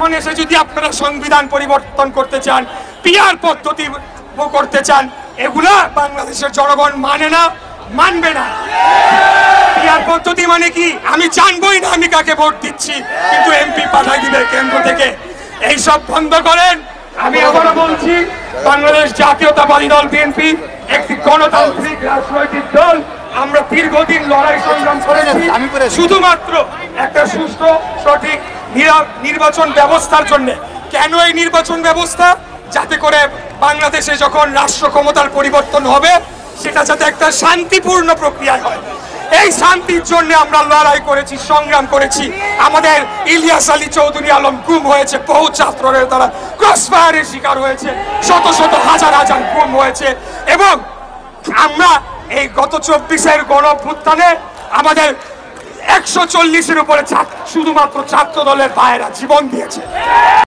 এখন এসে যদি আপনারা সংবিধান পরিবর্তন করতে চান, পিআর পদ্ধতি করতে চান, এগুলা বাংলাদেশের জনগণ মানে না, মানবে না। পিআর পদ্ধতি মানে কি? আমি জানবই না আমি কাকে ভোট দিচ্ছি, কিন্তু এমপি পাঠাই দিবে কেন্দ্র থেকে। এইসব বন্ধ করেন। আমি আবারও বলছি, বাংলাদেশ জাতীয়তাবাদী দল বিএনপি একটি গণতান্ত্রিক রাজনৈতিক দল। আমরা দীর্ঘদিন লড়াই সংগ্রাম করেছি শুধুমাত্র একটা সুষ্ঠু সঠিক নির্বাচন ব্যবস্থার জন্য। কেন এই নির্বাচন ব্যবস্থা? যাতে করে বাংলাদেশে যখন রাষ্ট্র ক্ষমতার পরিবর্তন হবে সেটা যাতে একটা শান্তিপূর্ণ প্রক্রিয়ায় হয়। এই শান্তির জন্য আমরা লড়াই করেছি, সংগ্রাম করেছি। আমাদের ইলিয়াস আলী চৌধুরী আলম গুম হয়েছে, বহু ছাত্রের দ্বারা ক্রসফায়ারের শিকার হয়েছে, শত শত হাজার হাজার গুম হয়েছে। এবং আমরা এই গত 24-এর গণঅভ্যুত্থানে আমাদের 140-এর উপরে শুধুমাত্র ছাত্র দলের ভাইয়েরা জীবন দিয়েছে।